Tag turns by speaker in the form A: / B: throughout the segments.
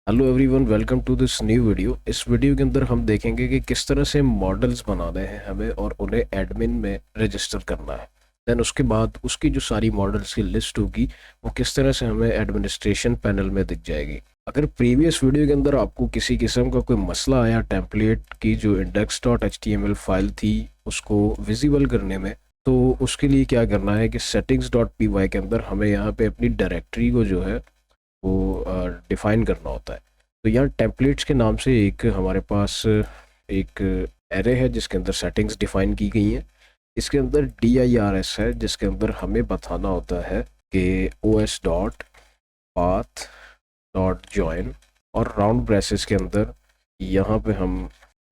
A: Hello everyone, welcome to this new video. इस video के अंदर हम देखेंगे कि किस तरह से मॉडल्स बनाने हैं हमें और उन्हें एडमिन में रजिस्टर करना है। देन उसके बाद उसकी जो सारी मॉडल्स की लिस्ट होगी वो किस तरह से हमें एडमिनिस्ट्रेशन पैनल में दिख जाएगी। अगर प्रीवियस वीडियो के अंदर आपको किसी किस्म का कोई मसला आया टेम्पलेट की जो index.html फाइल थी उसको विजिबल करने में, तो उसके लिए क्या करना है कि settings.py के अंदर हमें यहाँ पे अपनी डायरेक्टरी को जो है वो डिफाइन करना होता है। तो यहाँ टेम्पलेट्स के नाम से एक हमारे पास एक एरे है जिसके अंदर सेटिंग्स डिफाइन की गई हैं। इसके अंदर dirs है जिसके अंदर हमें बताना होता है कि os dot path dot join, और राउंड ब्रेसेस के अंदर यहाँ पे हम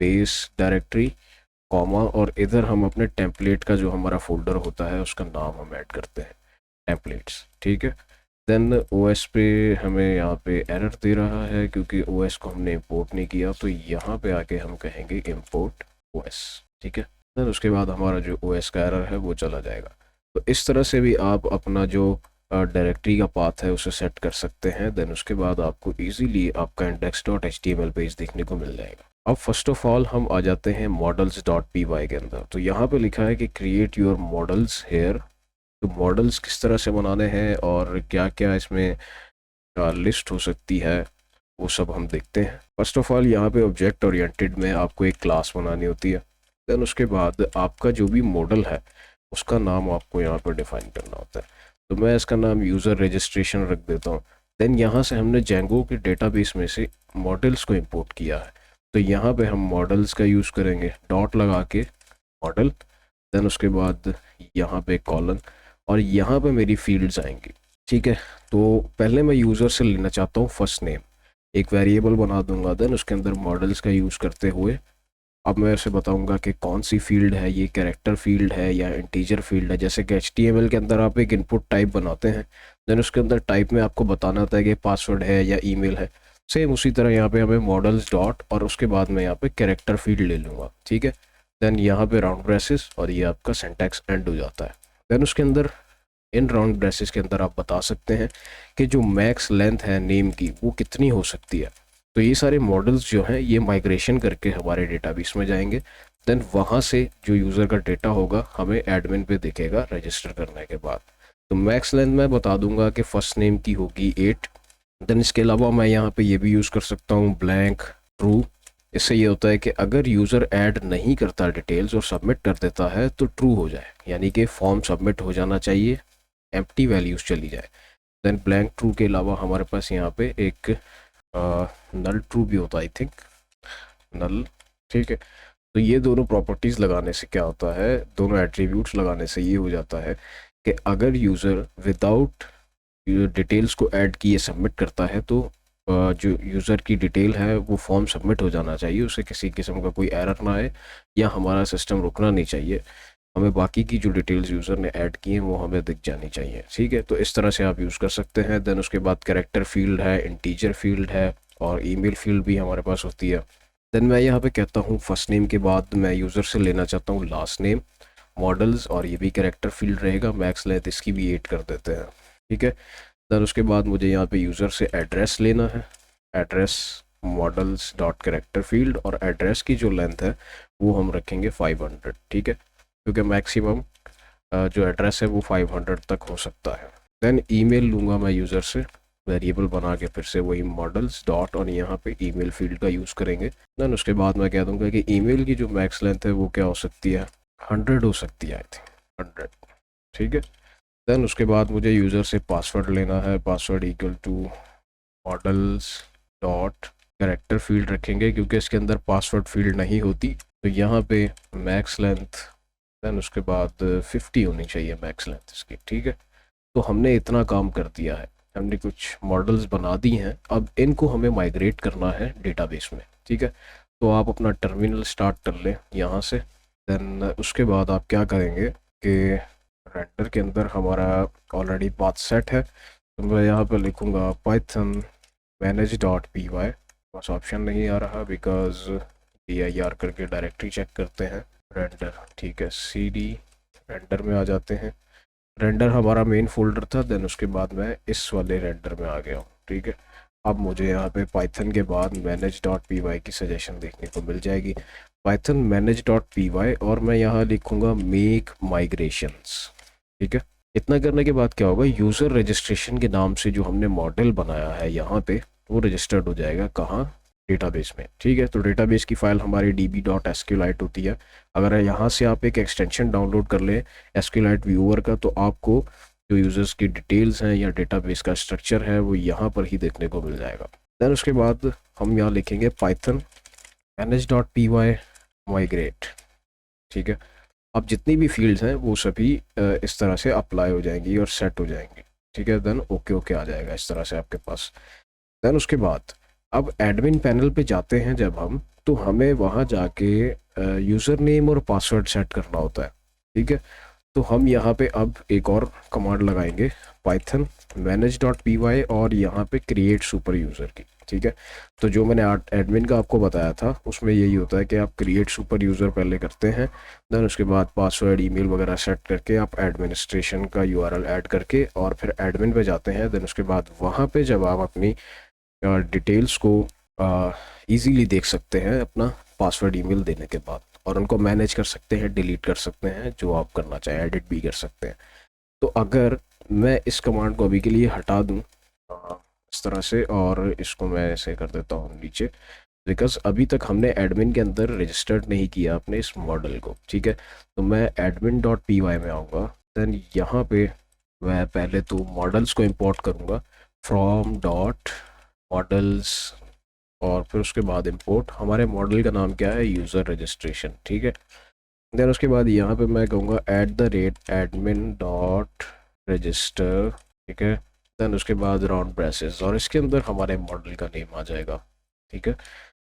A: बेस डायरेक्टरी कॉमा और इधर हम अपने टेम्पलेट का जो हमारा फोल्डर होता है उसका नाम हम ऐड करते हैं, टेम्पलेट्स। ठीक है। देन ओएस पे हमें यहाँ पे एरर दे रहा है क्योंकि ओएस को हमने इंपोर्ट नहीं किया, तो यहाँ पे आके हम कहेंगे इंपोर्ट ओएस। ठीक है। देन उसके बाद हमारा जो ओएस का एरर है वो चला जाएगा। तो इस तरह से भी आप अपना जो डायरेक्टरी का पाथ है उसे सेट कर सकते हैं। देन उसके बाद आपको इजीली आपका index.html पेज देखने को मिल जाएगा। अब फर्स्ट ऑफ ऑल हम आ जाते हैं models.py के अंदर। तो यहाँ पे लिखा है कि क्रिएट योर मॉडल्स हेयर। तो मॉडल्स किस तरह से बनाने हैं और क्या क्या इसमें लिस्ट हो सकती है वो सब हम देखते हैं। फर्स्ट ऑफ ऑल यहाँ पे ऑब्जेक्ट ओरिएंटेड में आपको एक क्लास बनानी होती है। देन उसके बाद आपका जो भी मॉडल है उसका नाम आपको यहाँ पर डिफाइन करना होता है। तो मैं इसका नाम यूज़र रजिस्ट्रेशन रख देता हूँ। देन यहाँ से हमने जेंगो के डेटाबेस में से मॉडल्स को इंपोर्ट किया है, तो यहाँ पे हम मॉडल्स का यूज़ करेंगे, डॉट लगा के मॉडल। देन उसके बाद यहाँ पे कॉलन और यहाँ पे मेरी फील्ड्स आएंगी। ठीक है। तो पहले मैं यूज़र से लेना चाहता हूँ फर्स्ट नेम, एक वेरिएबल बना दूंगा। देन उसके अंदर मॉडल्स का यूज़ करते हुए अब मैं ऐसे बताऊंगा कि कौन सी फील्ड है, ये कैरेक्टर फील्ड है या इंटीजर फील्ड है। जैसे कि HTML के अंदर आप एक इनपुट टाइप बनाते हैं, देन उसके अंदर टाइप में आपको बताना होता है कि पासवर्ड है या ईमेल है। सेम उसी तरह यहाँ पे हमें मॉडल्स डॉट और उसके बाद मैं यहाँ पे कैरेक्टर फील्ड ले लूँगा। ठीक है। देन यहाँ पे राउंड ब्रेसेस और ये आपका सिंटैक्स एंड हो जाता है। देन उसके अंदर इन राउंड ब्रेसेस के अंदर आप बता सकते हैं कि जो मैक्स लेंथ है नेम की वो कितनी हो सकती है। तो ये सारे मॉडल्स जो हैं ये माइग्रेशन करके हमारे डेटाबेस में जाएंगे। देन वहाँ से जो यूज़र का डेटा होगा हमें एडमिन पे दिखेगा रजिस्टर करने के बाद। तो मैक्स लेंथ मैं बता दूंगा कि फर्स्ट नेम की होगी 8। देन इसके अलावा मैं यहाँ पे ये भी यूज़ कर सकता हूँ ब्लैंक ट्रू। इससे ये होता है कि अगर यूज़र ऐड नहीं करता डिटेल्स और सबमिट कर देता है तो ट्रू हो जाए, यानी कि फॉर्म सबमिट हो जाना चाहिए, एम्प्टी वैल्यूज़ चली जाए। देन ब्लैंक ट्रू के अलावा हमारे पास यहाँ पे एक नल ट्रू भी होता है, आई थिंक नल। ठीक है। तो ये दोनों प्रॉपर्टीज़ लगाने से क्या होता है, दोनों एट्रीब्यूट्स लगाने से ये हो जाता है कि अगर यूज़र विदाउट डिटेल्स को ऐड किए सबमिट करता है तो जो यूज़र की डिटेल है वो फॉर्म सबमिट हो जाना चाहिए, उसे किसी किस्म का कोई एरर ना आए या हमारा सिस्टम रुकना नहीं चाहिए। हमें बाकी की जो डिटेल्स यूज़र ने ऐड की हैं वो हमें दिख जानी चाहिए। ठीक है। तो इस तरह से आप यूज़ कर सकते हैं। देन उसके बाद कैरेक्टर फील्ड है, इंटीजर फील्ड है और ईमेल फील्ड भी हमारे पास होती है। देन मैं यहाँ पे कहता हूँ फर्स्ट नेम के बाद मैं यूज़र से लेना चाहता हूँ लास्ट नेम मॉडल्स, और ये भी कैरेक्टर फील्ड रहेगा। मैक्स लेंथ इसकी भी 8 कर देते हैं। ठीक है। देन उसके बाद मुझे यहाँ पे यूज़र से एड्रेस लेना है, address models dot character field, और एड्रेस की जो लेंथ है वो हम रखेंगे 500। ठीक है। क्योंकि मैक्सिमम जो एड्रेस है वो 500 तक हो सकता है। देन ईमेल लूँगा मैं यूज़र से, वेरिएबल बना के फिर से वही मॉडल्स डॉट और यहाँ पे ईमेल फील्ड का यूज़ करेंगे। देन उसके बाद मैं कह दूँगा कि ईमेल की जो मैक्स लेंथ है वो क्या हो सकती है, 100 हो सकती है, आई थिंक 100। ठीक है। देन उसके बाद मुझे यूज़र से पासवर्ड लेना है, password equal to models dot character field रखेंगे क्योंकि इसके अंदर पासवर्ड फील्ड नहीं होती। तो यहाँ पे मैक्स लेंथ, देन उसके बाद 50 होनी चाहिए मैक्स लेंथ इसकी। ठीक है। तो हमने इतना काम कर दिया है, हमने कुछ मॉडल्स बना दी हैं, अब इनको हमें माइग्रेट करना है डेटाबेस में। ठीक है। तो आप अपना टर्मिनल स्टार्ट कर लें यहाँ से। देन उसके बाद आप क्या करेंगे कि रेंडर के अंदर हमारा ऑलरेडी पाथ सेट है, तो मैं यहाँ पर लिखूँगा पाइथन manage.py। बस ऑप्शन नहीं आ रहा बिकॉज dir करके डायरेक्टरी चेक करते हैं, रेंडर। ठीक है। cd रेंडर में आ जाते हैं। रेंडर हमारा मेन फोल्डर था, देन उसके बाद मैं इस वाले रेंडर में आ गया हूँ। ठीक है। अब मुझे यहाँ पे पाइथन के बाद मैनेज डॉट पी वाई की सजेशन देखने को मिल जाएगी, Python manage dot P Y, और मैं यहाँ लिखूँगा मेक माइग्रेशंस। ठीक है, इतना करने के बाद क्या होगा, यूज़र रजिस्ट्रेशन के नाम से जो हमने मॉडल बनाया है यहाँ पे वो रजिस्टर्ड हो जाएगा कहाँ, डेटाबेस में। ठीक है, तो डेटाबेस की फ़ाइल हमारी db.sqlite होती है। अगर यहाँ से आप एक एक्सटेंशन डाउनलोड कर लें SQLite व्यूअर का, तो आपको जो यूज़र्स की डिटेल्स हैं या डेटाबेस का स्ट्रक्चर है वो यहाँ पर ही देखने को मिल जाएगा। दैन उसके बाद हम यहाँ लिखेंगे Python manage dot P Y migrate. ठीक है, अब जितनी भी फील्ड्स हैं वो सभी इस तरह से अप्लाई हो जाएंगी और सेट हो जाएंगी। ठीक है, देन ओके ओके आ जाएगा इस तरह से आपके पास। देन उसके बाद अब एडमिन पैनल पे जाते हैं जब हम, तो हमें वहाँ जाके यूज़र नेम और पासवर्ड सेट करना होता है। ठीक है, तो हम यहाँ पे अब एक और कमांड लगाएंगे, Python manage dot P Y और यहाँ पे क्रिएट सुपर यूज़र की। ठीक है, तो जो मैंने एडमिन का आपको बताया था उसमें यही होता है कि आप क्रिएट सुपर यूज़र पहले करते हैं, देन उसके बाद पासवर्ड ईमेल वगैरह सेट करके आप एडमिनिस्ट्रेशन का यूआरएल ऐड करके और फिर एडमिन पे जाते हैं। देन उसके बाद वहाँ पे जब आप अपनी डिटेल्स को इजीली देख सकते हैं अपना पासवर्ड ईमेल देने के बाद, और उनको मैनेज कर सकते हैं, डिलीट कर सकते हैं, जो आप करना चाहें, एडिट भी कर सकते हैं। तो अगर मैं इस कमांड को अभी के लिए हटा दूं इस तरह से, और इसको मैं ऐसे कर देता हूँ नीचे, बिकॉज अभी तक हमने एडमिन के अंदर रजिस्टर्ड नहीं किया अपने इस मॉडल को। ठीक है, तो मैं एडमिन डॉट पी वाई में आऊँगा, देन यहाँ पे मैं पहले तो मॉडल्स को इम्पोर्ट करूँगा फ्रॉम डॉट मॉडल्स, और फिर उसके बाद इंपोर्ट, हमारे मॉडल का नाम क्या है, यूज़र रजिस्ट्रेशन। ठीक है, देन उसके बाद यहाँ पे मैं कहूँगा @admin डॉट रजिस्टर। ठीक है, देन उसके बाद राउंड ब्रेसेस, और इसके अंदर हमारे मॉडल का नेम आ जाएगा। ठीक है,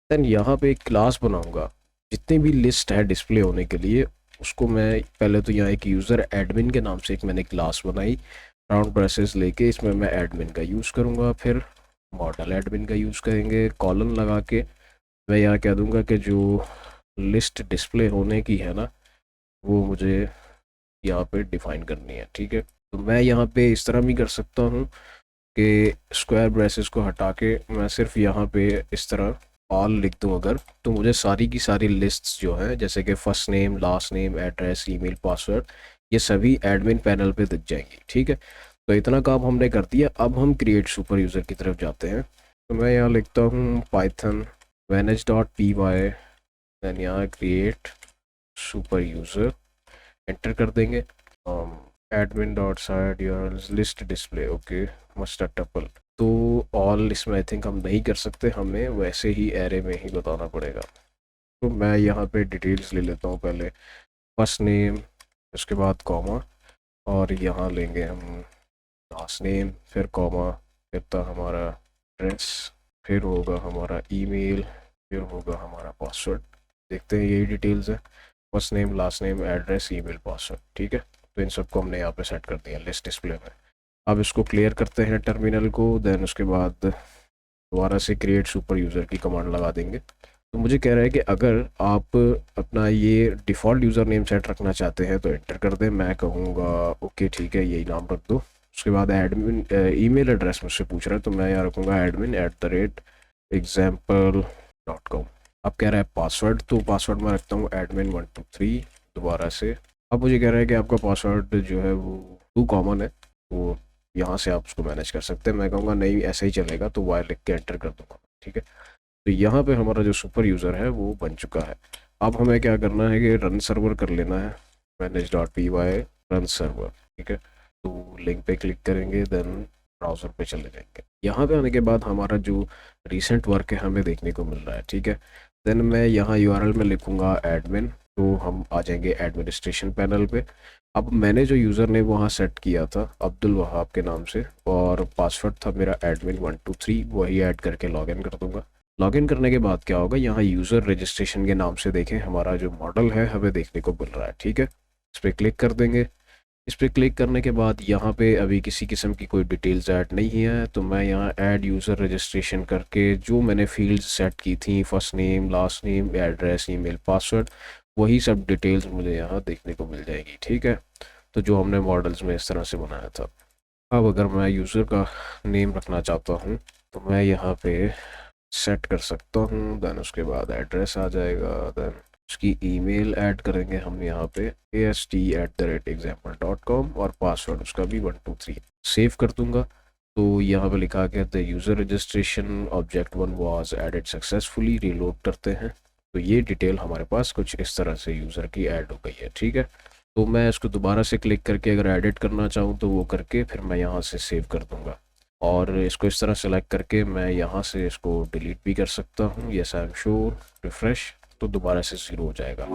A: देन यहाँ पे एक क्लास बनाऊँगा, जितनी भी लिस्ट है डिस्प्ले होने के लिए उसको मैं पहले तो यहाँ एक यूज़र एडमिन के नाम से एक मैंने क्लास बनाई, राउंड ब्रेसेस लेके इसमें मैं एडमिन का यूज़ करूँगा, फिर मॉडल एडमिन का यूज़ करेंगे, कॉलन लगा के मैं यहाँ कह दूँगा कि जो लिस्ट डिस्प्ले होने की है ना वो मुझे यहाँ पे डिफ़ाइन करनी है। ठीक है, तो मैं यहाँ पे इस तरह भी कर सकता हूँ कि स्क्वायर ब्रेसेस को हटा के मैं सिर्फ यहाँ पे इस तरह ऑल लिख दूँ अगर, तो मुझे सारी की सारी लिस्ट्स जो है जैसे कि first name, last name, address, email, password, ये सभी एडमिन पैनल पे दिख जाएंगी। ठीक है, तो इतना काम हमने कर दिया। अब हम क्रिएट सुपर यूज़र की तरफ जाते हैं, तो मैं यहाँ लिखता हूँ Python manage dot P Y, then यहाँ क्रिएट सुपर यूज़र, एंटर कर देंगे, admin dot site URLs list display, okay must tuple, तो ऑल इसमें आई थिंक हम नहीं कर सकते, हमें वैसे ही एरे में ही बताना पड़ेगा। तो मैं यहाँ पे डिटेल्स ले लेता हूँ, पहले फर्स्ट नेम, उसके बाद कॉमा, और यहाँ लेंगे हम लास्ट नेम, फिर कॉमा, फिर था हमारा एड्रेस, फिर होगा हमारा ईमेल, फिर होगा हमारा पासवर्ड। देखते हैं यही डिटेल्स है, first name, last name, address, email, password. ठीक है, तो इन सबको हमने यहाँ पे सेट कर दिया लिस्ट डिस्प्ले में। अब इसको क्लियर करते हैं टर्मिनल को, देन उसके बाद दोबारा से क्रिएट सुपर यूज़र की कमांड लगा देंगे। तो मुझे कह रहा है कि अगर आप अपना ये डिफ़ॉल्ट यूज़र नेम सेट रखना चाहते हैं तो एंटर कर दें, मैं कहूँगा ओके ठीक है यही नाम रख दो। उसके बाद एडमिन ईमेल एड्रेस मुझसे पूछ रहा है, तो मैं यहाँ रखूँगा admin@example.com। अब कह रहा है पासवर्ड, तो पासवर्ड मैं रखता हूँ admin123 दोबारा से। अब मुझे कह रहा है कि आपका पासवर्ड जो है वो टू कॉमन है, तो यहाँ से आप उसको मैनेज कर सकते हैं। मैं कहूँगा नहीं ऐसा ही चलेगा, तो वाई लिख के एंटर कर दूँगा। ठीक है, तो यहाँ पे हमारा जो सुपर यूज़र है वो बन चुका है। अब हमें क्या करना है कि रन सर्वर कर लेना है, manage dot P Y run server. ठीक है, तो लिंक पे क्लिक करेंगे, देन ब्राउज़र पे चले जाएंगे। यहाँ पे आने के बाद हमारा जो रिसेंट वर्क है हमें देखने को मिल रहा है। ठीक है, देन मैं यहाँ यूआरएल में लिखूँगा एडमिन, तो हम आ जाएंगे एडमिनिस्ट्रेशन पैनल पे। अब मैंने जो यूज़र ने वहाँ सेट किया था अब्दुल वहाब के नाम से, और पासवर्ड था मेरा admin123, वही ऐड करके लॉगिन कर दूँगा। लॉगिन करने के बाद क्या होगा, यहाँ यूज़र रजिस्ट्रेशन के नाम से देखें हमारा जो मॉडल है हमें देखने को मिल रहा है। ठीक है, इस पर क्लिक कर देंगे। इस पर क्लिक करने के बाद यहाँ पे अभी किसी किस्म की कोई डिटेल्स ऐड नहीं है, तो मैं यहाँ ऐड यूज़र रजिस्ट्रेशन करके जो मैंने फील्ड्स सेट की थी, first name, last name, address, email, password, वही सब डिटेल्स मुझे यहाँ देखने को मिल जाएगी। ठीक है, तो जो हमने मॉडल्स में इस तरह से बनाया था। अब अगर मैं यूज़र का नेम रखना चाहता हूँ तो मैं यहाँ पे सेट कर सकता हूँ। देन उसके बाद एड्रेस आ जाएगा। देन उसकी ईमेल ऐड करेंगे हम यहाँ पे ast@example.com और पासवर्ड उसका भी 123 सेव कर दूंगा। तो यहाँ पे लिखा गया the user registration object 1 was added successfully. Reload करते हैं तो ये डिटेल हमारे पास कुछ इस तरह से यूज़र की ऐड हो गई है। ठीक है, तो मैं इसको दोबारा से क्लिक करके अगर एडिट करना चाहूँ तो वो करके फिर मैं यहाँ से सेव कर दूँगा और इसको इस तरह सेलेक्ट करके मैं यहाँ से इसको डिलीट भी कर सकता हूँ। Yes I am sure, refresh, तो दोबारा से ज़ीरो हो जाएगा।